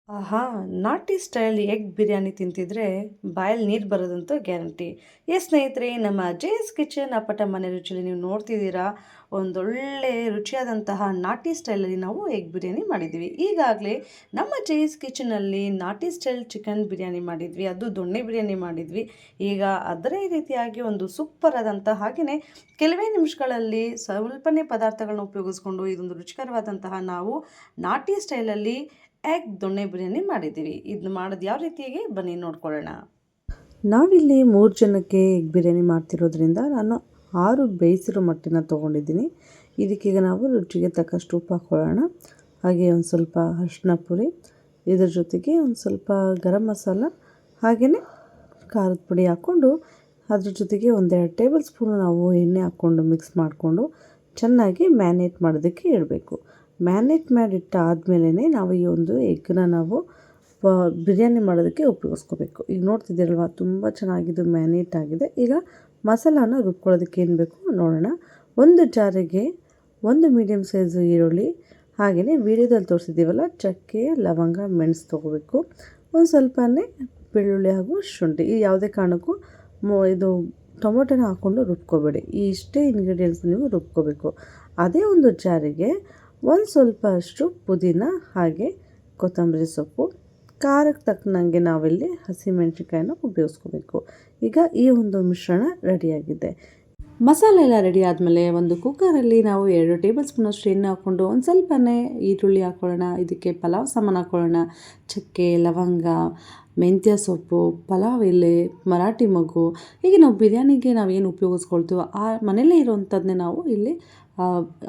ಆಹಾ! ನಾಟಿ style egg biryani ತಿಂತಿದ್ರೆ ಬಾಯಲ್ಲಿ ನೀರು ಬರೋದಂತೂ ಗ್ಯಾರಂಟಿ. ಸ್ನೇಹಿತರೆ, ನಮ್ಮ ಜೆಎಸ್ ಕಿಚನ್ ಅಪ್ಪಟ ಮನೆ ರುಚಿಯಲ್ಲಿ ನೀವು ನೋಡ್ತಿದ್ದೀರಾ. ಒಂದೊಳ್ಳೆ ರುಚಿಯಾದಂತಹ ನಾಟಿ ಸ್ಟೈಲಲ್ಲಿ ನಾವು ಎಗ್ ಬಿರಿಯಾನಿ ಮಾಡಿದ್ದೀವಿ. ಈಗಾಗಲೇ ನಮ್ಮ ಜೆಎಸ್ ಕಿಚನಲ್ಲಿ ನಾಟಿ ಸ್ಟೈಲ್ ಚಿಕನ್ ಬಿರಿಯಾನಿ ಮಾಡಿದ್ವಿ, ಅದು ದೊಣ್ಣೆ ಬಿರಿಯಾನಿ ಮಾಡಿದ್ವಿ. ಈಗ ಅದರೇ ರೀತಿಯಾಗಿ ಒಂದು ಸೂಪರ್ ಆದಂತಹ ಹಾಗೆಯೇ ಕೆಲವೇ ನಿಮಿಷಗಳಲ್ಲಿ ಸ್ವಲ್ಪನೇ ಪದಾರ್ಥಗಳನ್ನ ಉಪಯೋಗಿಸ್ಕೊಂಡು ಇದೊಂದು ರುಚಿಕರವಾದಂತಹ ನಾವು ನಾಟಿ ಸ್ಟೈಲಲ್ಲಿ ಎಗ್ ದೊಣ್ಣೆ ಬಿರಿಯಾನಿ ಮಾಡಿದ್ದೀವಿ. ಇದನ್ನ ಮಾಡೋದು ಯಾವ ರೀತಿಯಾಗಿ ಬನ್ನಿ ನೋಡ್ಕೊಳ್ಳೋಣ. ನಾವಿಲ್ಲಿ 3 ಜನಕ್ಕೆ ಎಗ್ ಬಿರಿಯಾನಿ ಮಾಡ್ತಿರೋದ್ರಿಂದ ನಾನು 6 ಬೇಯಿಸಿರೋ ಮೊಟ್ಟೆನ ತೊಗೊಂಡಿದ್ದೀನಿ. ಇದಕ್ಕೀಗ ನಾವು ರುಚಿಗೆ ತಕ್ಕಷ್ಟು ಉಪ್ಪು ಹಾಕ್ಕೊಳ್ಳೋಣ. ಹಾಗೆ ಒಂದು ಸ್ವಲ್ಪ ಅರಿಶಿನ ಪುಡಿ, ಇದರ ಜೊತೆಗೆ ಒಂದು ಸ್ವಲ್ಪ ಗರಂ ಮಸಾಲ, ಹಾಗೆಯೇ ಖಾರದ ಪುಡಿ ಹಾಕ್ಕೊಂಡು ಅದ್ರ ಜೊತೆಗೆ 1-2 ಟೇಬಲ್ ಸ್ಪೂನು ನಾವು ಎಣ್ಣೆ ಹಾಕ್ಕೊಂಡು ಮಿಕ್ಸ್ ಮಾಡಿಕೊಂಡು ಚೆನ್ನಾಗಿ ಮ್ಯಾರಿನೇಟ್ ಮಾಡೋದಕ್ಕೆ ಇಡಬೇಕು. ಮ್ಯಾರಿನೇಟ್ ಮಾಡಿಟ್ಟಾದ್ಮೇಲೆ ನಾವು ಈ ಒಂದು ಎಗ್ಗನ್ನ ನಾವು ಬಿರಿಯಾನಿ ಮಾಡೋದಕ್ಕೆ ಉಪಯೋಗಿಸ್ಕೋಬೇಕು. ಈಗ ನೋಡ್ತಿದ್ದೀರಲ್ವ, ತುಂಬ ಚೆನ್ನಾಗಿದ್ದು ಮ್ಯಾರಿನೇಟ್ ಆಗಿದೆ. ಈಗ ಮಸಾಲಾನ ರುಬ್ಕೊಳ್ಳೋದಕ್ಕೆ ಏನು ಬೇಕು ನೋಡೋಣ. ಒಂದು ಜಾರಿಗೆ 1 ಮೀಡಿಯಮ್ ಸೈಜು ಈರುಳ್ಳಿ, ಹಾಗೆಯೇ ವೀಡಿಯೋದಲ್ಲಿ ತೋರಿಸಿದ್ದೀವಲ್ಲ ಚಕ್ಕೆ, ಲವಂಗ, ಮೆಣಸು ತೊಗೋಬೇಕು. ಒಂದು ಸ್ವಲ್ಪನೇ ಬೆಳ್ಳುಳ್ಳಿ ಹಾಗೂ ಶುಂಠಿ. ಈ ಯಾವುದೇ ಕಾರಣಕ್ಕೂ ಇದು ಟೊಮೊಟೊನ ಹಾಕ್ಕೊಂಡು ರುಬ್ಕೋಬೇಡಿ. ಈ ಇಷ್ಟೇ ಇಂಗ್ರೀಡಿಯೆಂಟ್ಸ್ ನೀವು ರುಬ್ಕೋಬೇಕು. ಅದೇ ಒಂದು ಜಾರಿಗೆ ಒಂದು ಸ್ವಲ್ಪ ಅಷ್ಟು ಪುದೀನ, ಹಾಗೆ ಕೊತ್ತಂಬರಿ ಸೊಪ್ಪು, ಖಾರಕ್ಕೆ ತಕ್ಕನಂಗೆ ನಾವಿಲ್ಲಿ ಹಸಿಮೆಣಸಿನ್ಕಾಯಿನ ಉಪಯೋಗಿಸ್ಕೋಬೇಕು. ಈಗ ಈ ಒಂದು ಮಿಶ್ರಣ ರೆಡಿಯಾಗಿದೆ. ಮಸಾಲೆ ಎಲ್ಲ ರೆಡಿ ಆದಮೇಲೆ ಒಂದು ಕುಕ್ಕರಲ್ಲಿ ನಾವು 2 ಟೇಬಲ್ ಸ್ಪೂನಷ್ಟು ಎಣ್ಣೆ ಹಾಕ್ಕೊಂಡು ಒಂದು ಸ್ವಲ್ಪನೇ ಈರುಳ್ಳಿ ಹಾಕ್ಕೊಳ್ಳೋಣ. ಇದಕ್ಕೆ ಪಲಾವ್ ಸಾಮಾನು ಹಾಕ್ಕೊಳ್ಳೋಣ. ಚಕ್ಕೆ, ಲವಂಗ, ಮೆಂತ್ಯ ಸೊಪ್ಪು, ಪಲಾವ್ ಎಲೆ, ಮರಾಠಿ ಮೊಗ್ಗು, ಹೀಗೆ ನಾವು ಬಿರಿಯಾನಿಗೆ ನಾವೇನು ಉಪಯೋಗಿಸ್ಕೊಳ್ತೀವೋ ಆ ಮನೆಯಲ್ಲೇ ಇರೋವಂಥದ್ದನ್ನೇ ನಾವು ಇಲ್ಲಿ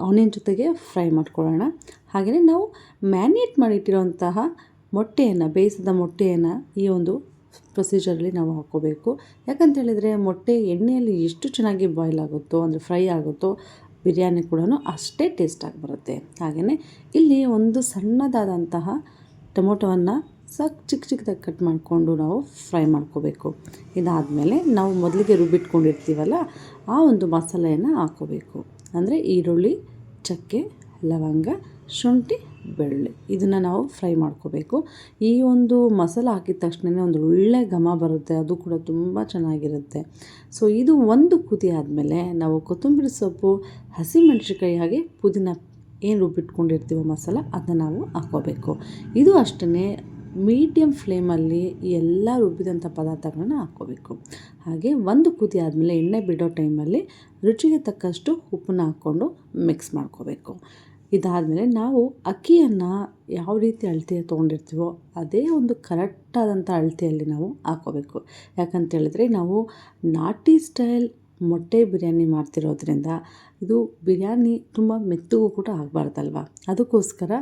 ಆನಿಯನ್ ಜೊತೆಗೆ ಫ್ರೈ ಮಾಡ್ಕೊಳ್ಳೋಣ. ಹಾಗೆಯೇ ನಾವು ಮ್ಯಾರಿನೇಟ್ ಮಾಡಿಟ್ಟಿರೋಂತಹ ಮೊಟ್ಟೆಯನ್ನು, ಬೇಯಿಸಿದ ಮೊಟ್ಟೆಯನ್ನು ಈ ಒಂದು ಪ್ರೊಸೀಜರಲ್ಲಿ ನಾವು ಹಾಕ್ಕೋಬೇಕು. ಯಾಕಂತೇಳಿದರೆ ಮೊಟ್ಟೆ ಎಣ್ಣೆಯಲ್ಲಿ ಎಷ್ಟು ಚೆನ್ನಾಗಿ ಬಾಯ್ಲ್ ಆಗುತ್ತೋ, ಅಂದರೆ ಫ್ರೈ ಆಗುತ್ತೋ, ಬಿರಿಯಾನಿ ಕೂಡ ಅಷ್ಟೇ ಟೇಸ್ಟಾಗಿ ಬರುತ್ತೆ. ಹಾಗೆಯೇ ಇಲ್ಲಿ ಒಂದು ಸಣ್ಣದಾದಂತಹ ಟೊಮೊಟೊವನ್ನು ಚಿಕ್ಕ ಚಿಕ್ಕದಾಗಿ ಕಟ್ ಮಾಡಿಕೊಂಡು ನಾವು ಫ್ರೈ ಮಾಡ್ಕೋಬೇಕು. ಇದಾದಮೇಲೆ ನಾವು ಮೊದಲಿಗೆ ರುಬ್ಬಿಟ್ಕೊಂಡಿರ್ತೀವಲ್ಲ ಆ ಒಂದು ಮಸಾಲೆಯನ್ನು ಹಾಕ್ಕೋಬೇಕು. ಅಂದರೆ ಈರುಳ್ಳಿ, ಚಕ್ಕೆ, ಲವಂಗ, ಶುಂಠಿ, ಬೆಳ್ಳುಳ್ಳಿ, ಇದನ್ನು ನಾವು ಫ್ರೈ ಮಾಡ್ಕೋಬೇಕು. ಈ ಒಂದು ಮಸಾಲೆ ಹಾಕಿದ ತಕ್ಷಣವೇ ಒಂದು ಒಳ್ಳೆ ಘಮ ಬರುತ್ತೆ, ಅದು ಕೂಡ ತುಂಬ ಚೆನ್ನಾಗಿರುತ್ತೆ. ಸೊ ಇದು ಒಂದು ಕುದಿ ಆದಮೇಲೆ ನಾವು ಕೊತ್ತಂಬರಿ ಸೊಪ್ಪು, ಹಸಿಮೆಣಸಿನ್ಕಾಯಿ, ಹಾಗೆ ಪುದೀನ ಏನು ರುಬ್ಬಿಟ್ಕೊಂಡಿರ್ತೀವೋ ಮಸಾಲ ಅದನ್ನು ನಾವು ಹಾಕ್ಕೋಬೇಕು. ಇದು ಅಷ್ಟೇ ಮೀಡಿಯಮ್ ಫ್ಲೇಮಲ್ಲಿ ಎಲ್ಲ ರುಬ್ಬಿದಂಥ ಪದಾರ್ಥಗಳನ್ನ ಹಾಕ್ಕೋಬೇಕು. ಹಾಗೆ ಒಂದು ಕುದಿ ಆದಮೇಲೆ ಎಣ್ಣೆ ಬಿಡೋ ಟೈಮಲ್ಲಿ ರುಚಿಗೆ ತಕ್ಕಷ್ಟು ಉಪ್ಪನ್ನ ಹಾಕ್ಕೊಂಡು ಮಿಕ್ಸ್ ಮಾಡ್ಕೋಬೇಕು. ಇದಾದಮೇಲೆ ನಾವು ಅಕ್ಕಿಯನ್ನು ಯಾವ ರೀತಿ ಅಳತೆ ತೊಗೊಂಡಿರ್ತೀವೋ ಅದೇ ಒಂದು ಕರೆಕ್ಟಾದಂಥ ಅಳತೆಯಲ್ಲಿ ನಾವು ಹಾಕ್ಕೋಬೇಕು. ಯಾಕಂತೇಳಿದ್ರೆ ನಾವು ನಾಟಿ ಸ್ಟೈಲ್ ಮೊಟ್ಟೆ ಬಿರಿಯಾನಿ ಮಾಡ್ತಿರೋದ್ರಿಂದ ಇದು ಬಿರಿಯಾನಿ ತುಂಬ ಮೆತ್ತಗೂ ಕೂಡ ಆಗಬಾರ್ದಲ್ವ. ಅದಕ್ಕೋಸ್ಕರ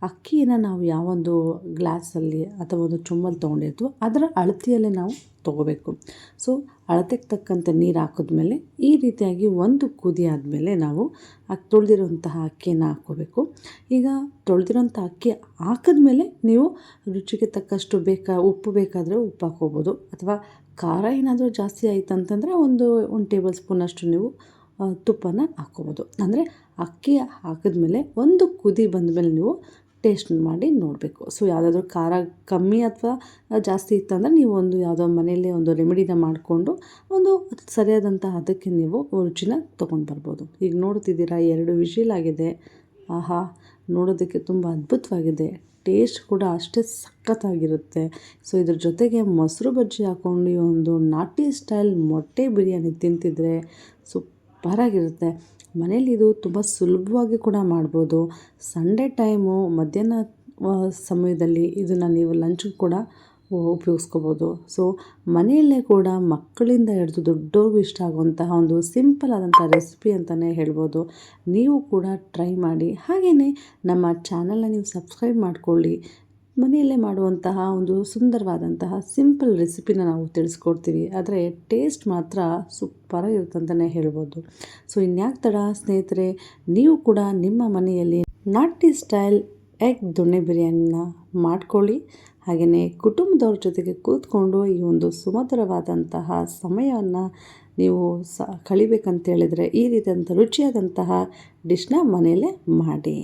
ಅಕ್ಕಿಯನ್ನು ನಾವು ಯಾವೊಂದು ಗ್ಲಾಸಲ್ಲಿ ಅಥವಾ ಒಂದು ಚೊಂಬಲ್ಲಿ ತೊಗೊಂಡಿರ್ತೀವೋ ಅದರ ಅಳತೆಯಲ್ಲೇ ನಾವು ತೊಗೋಬೇಕು. ಸೊ ಅಳತೆಗೆ ತಕ್ಕಂತೆ ನೀರು ಹಾಕಿದ್ಮೇಲೆ ಈ ರೀತಿಯಾಗಿ ಒಂದು ಕುದಿ ಆದಮೇಲೆ ನಾವು ತೊಳೆದಿರುವಂತಹ ಅಕ್ಕಿಯನ್ನು ಹಾಕ್ಕೋಬೇಕು. ಈಗ ತೊಳೆದಿರೋಂಥ ಅಕ್ಕಿ ಹಾಕಿದ್ಮೇಲೆ ನೀವು ರುಚಿಗೆ ತಕ್ಕಷ್ಟು ಉಪ್ಪು ಬೇಕಾದರೆ ಉಪ್ಪು ಹಾಕ್ಕೋಬೋದು, ಅಥವಾ ಖಾರ ಏನಾದರೂ ಜಾಸ್ತಿ ಆಯಿತು ಅಂತಂದರೆ ಒಂದು ಟೇಬಲ್ ಸ್ಪೂನಷ್ಟು ನೀವು ತುಪ್ಪನ ಹಾಕ್ಕೋಬೋದು. ಅಂದರೆ ಅಕ್ಕಿ ಹಾಕಿದ್ಮೇಲೆ ಒಂದು ಕುದಿ ಬಂದಮೇಲೆ ನೀವು ಟೇಸ್ಟ್ ಮಾಡಿ ನೋಡಬೇಕು. ಸೊ ಯಾವುದಾದ್ರೂ ಖಾರ ಕಮ್ಮಿ ಅಥವಾ ಜಾಸ್ತಿ ಇತ್ತಂದರೆ ನೀವು ಒಂದು ಯಾವುದೋ ಮನೆಯಲ್ಲೇ ಒಂದು ರೆಮಿಡಿನ ಮಾಡಿಕೊಂಡು ಒಂದು ಸರಿಯಾದಂಥ ಅದಕ್ಕೆ ನೀವು ರುಚಿನ ತೊಗೊಂಡು ಬರ್ಬೋದು. ಈಗ ನೋಡ್ತಿದ್ದೀರಾ, 2 ವಿಷಿಲ್ ಆಗಿದೆ. ಆಹಾ, ನೋಡೋದಕ್ಕೆ ತುಂಬ ಅದ್ಭುತವಾಗಿದೆ. ಟೇಸ್ಟ್ ಕೂಡ ಅಷ್ಟೇ ಸಖತ್ತಾಗಿರುತ್ತೆ. ಸೊ ಇದ್ರ ಜೊತೆಗೆ ಮೊಸರು ಬಜ್ಜಿ ಹಾಕ್ಕೊಂಡು ಈ ಒಂದು ನಾಟಿ ಸ್ಟೈಲ್ ಮೊಟ್ಟೆ ಬಿರಿಯಾನಿ ತಿಂತಿದ್ರೆ ಸೂಪರಾಗಿರುತ್ತೆ. ಮನೇಲಿ ಇದು ತುಂಬ ಸುಲಭವಾಗಿ ಕೂಡ ಮಾಡ್ಬೋದು. ಸಂಡೇ ಟೈಮು ಮಧ್ಯಾಹ್ನ ಸಮಯದಲ್ಲಿ ಇದನ್ನು ನೀವು ಲಂಚ್ಗೆ ಕೂಡ ಉಪಯೋಗಿಸ್ಕೋಬೋದು. ಸೊ ಮನೆಯಲ್ಲೇ ಕೂಡ ಮಕ್ಕಳಿಂದ ಹಿಡಿದು ದೊಡ್ಡವ್ರಿಗೂ ಇಷ್ಟ ಆಗುವಂತಹ ಒಂದು ಸಿಂಪಲ್ ಆದಂಥ ರೆಸಿಪಿ ಅಂತಲೇ ಹೇಳ್ಬೋದು. ನೀವು ಕೂಡ ಟ್ರೈ ಮಾಡಿ. ಹಾಗೆಯೇ ನಮ್ಮ ಚಾನಲ್ನ ನೀವು ಸಬ್ಸ್ಕ್ರೈಬ್ ಮಾಡಿಕೊಳ್ಳಿ. ಮನೆಯಲ್ಲೇ ಮಾಡುವಂತಹ ಒಂದು ಸುಂದರವಾದಂತಹ ಸಿಂಪಲ್ ರೆಸಿಪಿನ ನಾವು ತಿಳಿಸ್ಕೊಡ್ತೀವಿ. ಆದರೆ ಟೇಸ್ಟ್ ಮಾತ್ರ ಸೂಪರಾಗಿರುತ್ತೆ ಅಂತಲೇ ಹೇಳ್ಬೋದು. ಸೊ ಇನ್ಯಾಕೆ ತಡ ಸ್ನೇಹಿತರೆ, ನೀವು ಕೂಡ ನಿಮ್ಮ ಮನೆಯಲ್ಲಿ ನಾಟಿ ಸ್ಟೈಲ್ ಎಗ್ ದೊಣ್ಣೆ ಬಿರಿಯಾನಿನ ಮಾಡ್ಕೊಳ್ಳಿ. ಹಾಗೆಯೇ ಕುಟುಂಬದವ್ರ ಜೊತೆಗೆ ಕೂತ್ಕೊಂಡು ಈ ಒಂದು ಸುಮಧುರವಾದಂತಹ ಸಮಯವನ್ನು ನೀವು ಕಳಿಬೇಕಂತೇಳಿದರೆ ಈ ರೀತಿಯಾದಂಥ ರುಚಿಯಾದಂತಹ ಡಿಶ್ನ ಮನೆಯಲ್ಲೇ ಮಾಡಿ.